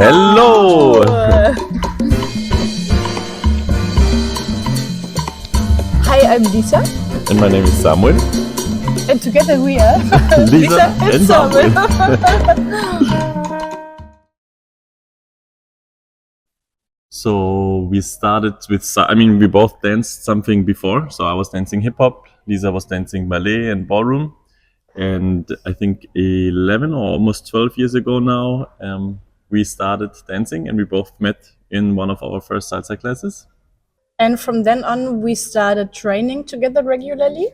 Hello! Hi, I'm Lisa. And my name is Samuel. And together we are Lisa and Samuel. So we started with, we both danced something before. So I was dancing hip hop, Lisa was dancing ballet and ballroom. And I think 11 or almost 12 years ago now, we started dancing and we both met in one of our first salsa classes. And from then on, we started training together regularly,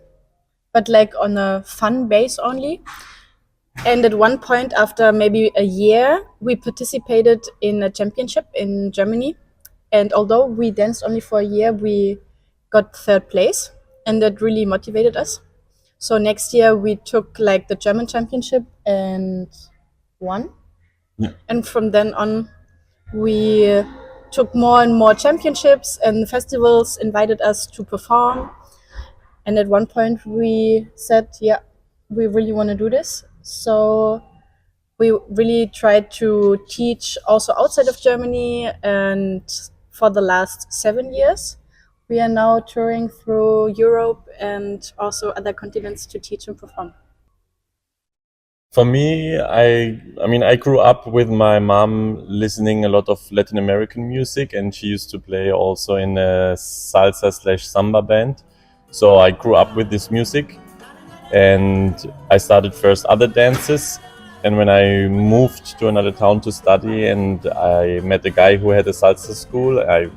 but like on a fun base only. And at one point, after maybe a year, we participated in a championship in Germany. And although we danced only for a year, we got third place, and that really motivated us. So next year, we took like the German championship and won. Yeah. And from then on, we took more and more championships, and festivals invited us to perform. And at one point, we said, yeah, we really want to do this. So we really tried to teach also outside of Germany. And for the last 7 years, we are now touring through Europe and also other continents to teach and perform. For me, I grew up with my mom listening a lot of Latin American music, and she used to play also in a salsa / samba band. So I grew up with this music, and I started first other dances. And when I moved to another town to study, and I met a guy who had a salsa school, I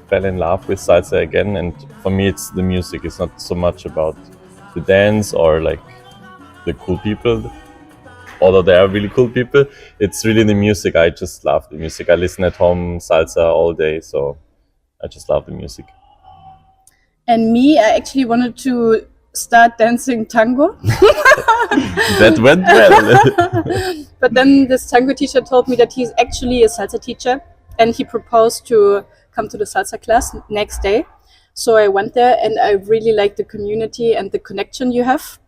fell in love with salsa again. And for me, it's the music. It's not so much about the dance or like the cool people, although they are really cool people. It's really the music. I just love the music. I listen at home salsa all day, so I just love the music. And me, I actually wanted to start dancing tango. That went well. But then this tango teacher told me that he's actually a salsa teacher, and he proposed to come to the salsa class next day. So I went there, and I really liked the community and the connection you have.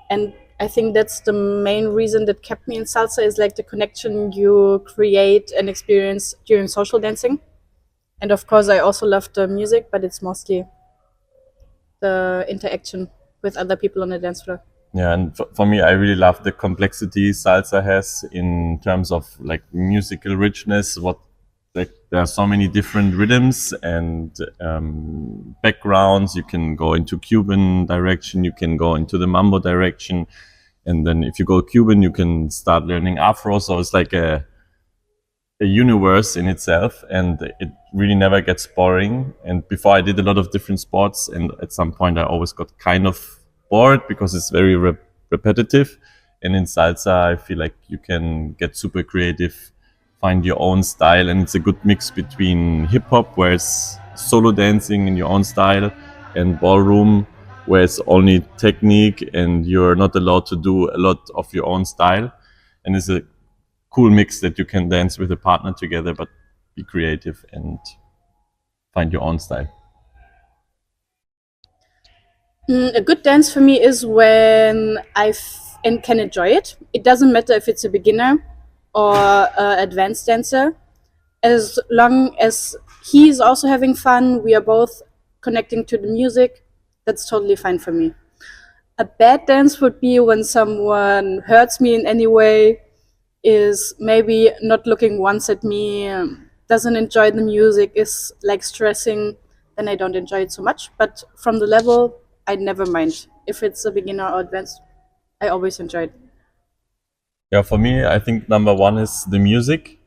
And I think that's the main reason that kept me in salsa, is like the connection you create and experience during social dancing. And of course, I also love the music, but it's mostly the interaction with other people on the dance floor. Yeah, and for me, I really love the complexity salsa has in terms of like musical richness. Like there are so many different rhythms and backgrounds. You can go into Cuban direction, you can go into the mambo direction, and then if you go Cuban, you can start learning Afro. So it's like a universe in itself, and it really never gets boring. And before, I did a lot of different sports, and at some point I always got kind of bored because it's very repetitive. And in salsa, I feel like you can get super creative, find your own style, and it's a good mix between hip hop, where it's solo dancing in your own style, and ballroom, where it's only technique and you're not allowed to do a lot of your own style. And it's a cool mix that you can dance with a partner together, but be creative and find your own style. A good dance for me is when and can enjoy it. It doesn't matter if it's a beginner or an advanced dancer. As long as he's also having fun, we are both connecting to the music, that's totally fine for me. A bad dance would be when someone hurts me in any way, is maybe not looking once at me, doesn't enjoy the music, is like stressing, then I don't enjoy it so much. But from the level, I never mind. If it's a beginner or advanced, I always enjoy it. Yeah, for me, I think number one is the music.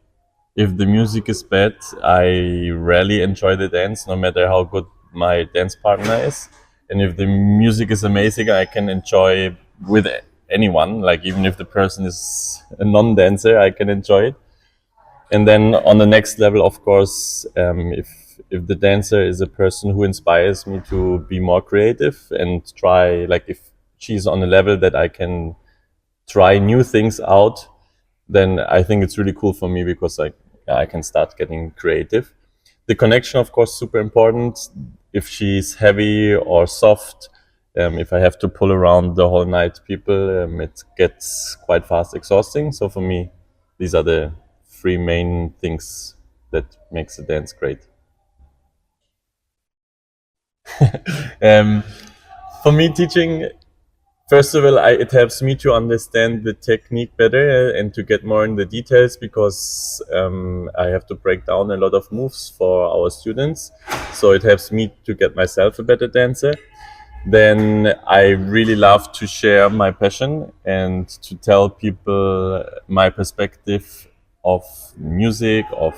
If the music is bad, I rarely enjoy the dance, no matter how good my dance partner is. And if the music is amazing, I can enjoy with anyone. Like even if the person is a non-dancer, I can enjoy it. And then on the next level, of course, if the dancer is a person who inspires me to be more creative and try, like if she's on a level that I can try new things out, then I think it's really cool for me because I can start getting creative. The connection, of course, super important. If she's heavy or soft, if I have to pull around the whole night people, it gets quite fast exhausting. So for me, these are the three main things that makes a dance great. um, for me, teaching, first of all, it helps me to understand the technique better and to get more in the details, because I have to break down a lot of moves for our students. So it helps me to get myself a better dancer. Then I really love to share my passion and to tell people my perspective of music, of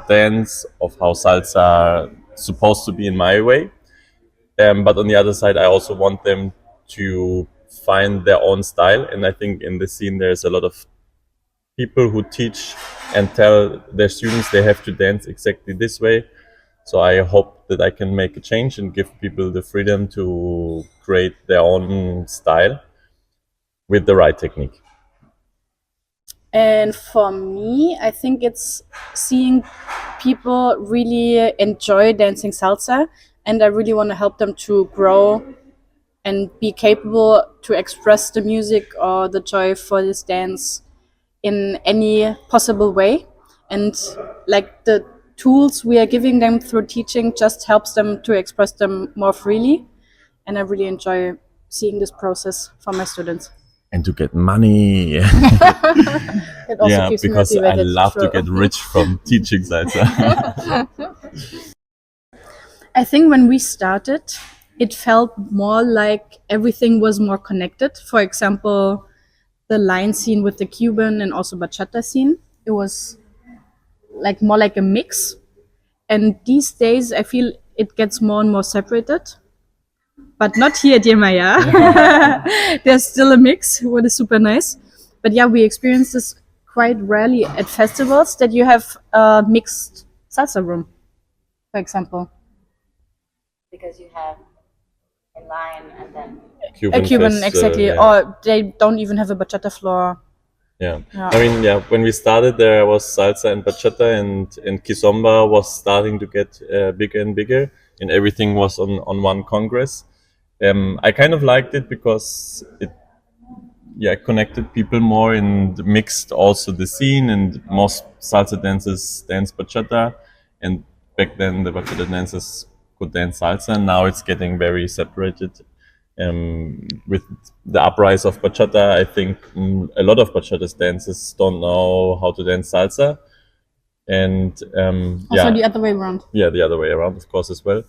dance, of how salsa supposed to be in my way. But on the other side, I also want them to find their own style. And I think in the scene, there's a lot of people who teach and tell their students they have to dance exactly this way. So I hope that I can make a change and give people the freedom to create their own style with the right technique. And for me, I think it's seeing people really enjoy dancing salsa, and I really want to help them to grow and be capable to express the music or the joy for this dance in any possible way. And like the tools we are giving them through teaching just helps them to express them more freely. And I really enjoy seeing this process for my students. And to get money. It also Yeah, keeps me because I motivated. love to True. get rich from teaching salsa. I think when we started, it felt more like everything was more connected. For example, the line scene with the Cuban and also bachata scene, it was like more like a mix. And these days, I feel it gets more and more separated. But not here at Yemaya. There's still a mix, what is super nice. But yeah, we experience this quite rarely at festivals that you have a mixed salsa room, for example. because you have in line and then A Cuban, fest, exactly. yeah. Or they don't even have a bachata floor. Yeah. Yeah. I mean, yeah, when we started, there was salsa and bachata, and kizomba was starting to get bigger and bigger, and everything was on one congress. I kind of liked it because it, yeah, connected people more and mixed also the scene, and most salsa dancers dance bachata, and back then the bachata dancers could dance salsa, and now it's getting very separated. With the uprise of bachata, I think a lot of bachata dancers don't know how to dance salsa, and Also the other way around. yeah, the other way around, of course, as well.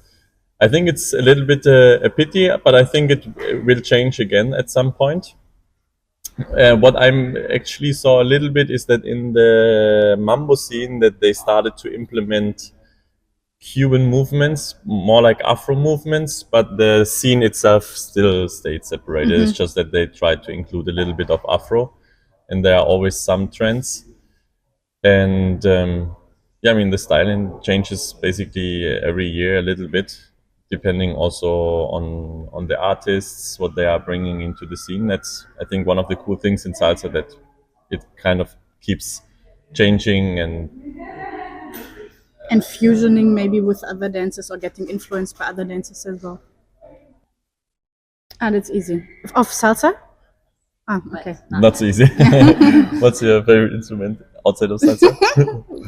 I think it's a little bit a pity, but I think it will change again at some point. What I'm actually saw a little bit is that in the mambo scene that they started to implement Cuban movements, more like Afro movements, but the scene itself still stayed separated. It's just that they tried to include a little bit of Afro, and there are always some trends. And yeah, I mean the styling changes basically every year a little bit, depending also on the artists, what they are bringing into the scene. That's, I think, one of the cool things in salsa, that it kind of keeps changing And fusioning maybe with other dances or getting influenced by other dances as well. Ah, that's easy. Of salsa? Ah, okay. not so easy. What's your favorite instrument outside of salsa?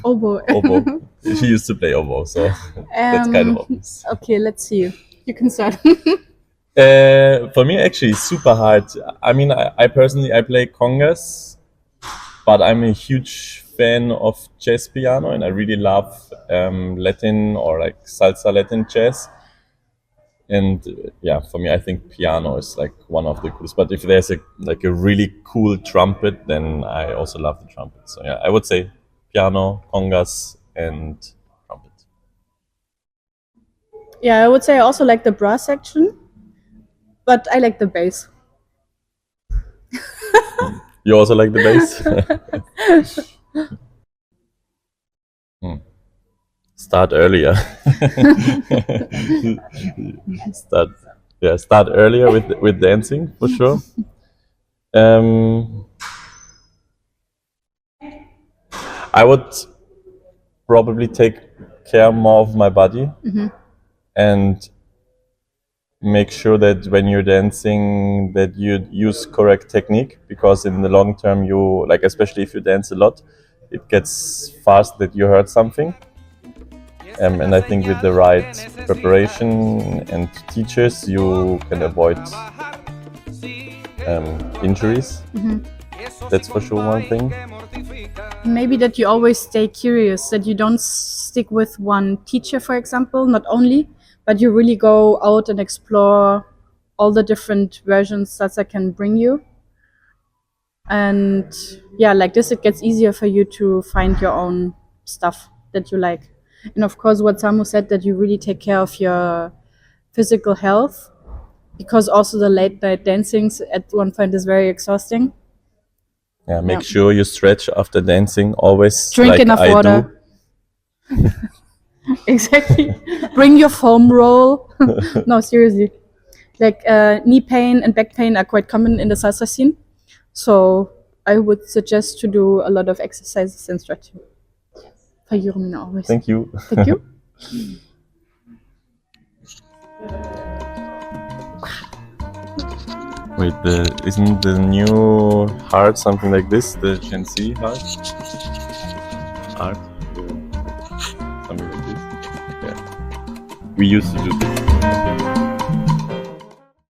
Oboe. Oboe. She used to play oboe, so that's kind of obvious. Okay, let's see. You can start. For me, actually, super hard. I mean, I personally I play congas, but I'm a huge fan of jazz piano, and I really love Latin or like salsa Latin jazz. And yeah, for me, I think piano is like one of the coolest. But if there's a really cool trumpet, then I also love the trumpet. So yeah, I would say piano, congas, and trumpet. Yeah, I would say I also like the brass section, but I like the bass. You also like the bass? Start earlier. Start earlier with dancing for sure. I would probably take care more of my body and make sure that when you're dancing that you use correct technique, because in the long term, you, like, especially if you dance a lot, it gets fast that you hurt something. And I think with the right preparation and teachers, you can avoid injuries. That's for sure one thing. Maybe that you always stay curious, that you don't stick with one teacher, for example, not only, but you really go out and explore all the different versions salsa can bring you. And yeah, like this, it gets easier for you to find your own stuff that you like. And of course, what Samu said, that you really take care of your physical health, because also the late night dancings at one point is very exhausting. Yeah, make sure you stretch after dancing. Always Drink like enough I water. do. Exactly. Bring your foam roll. No, seriously. Like knee pain and back pain are quite common in the salsa scene. So I would suggest to do a lot of exercises and stretching. For you, Romina, always. Thank you. Thank you. Wait, isn't the new heart something like this? The Shensi heart? Heart? Something like this? Yeah. We used to do this.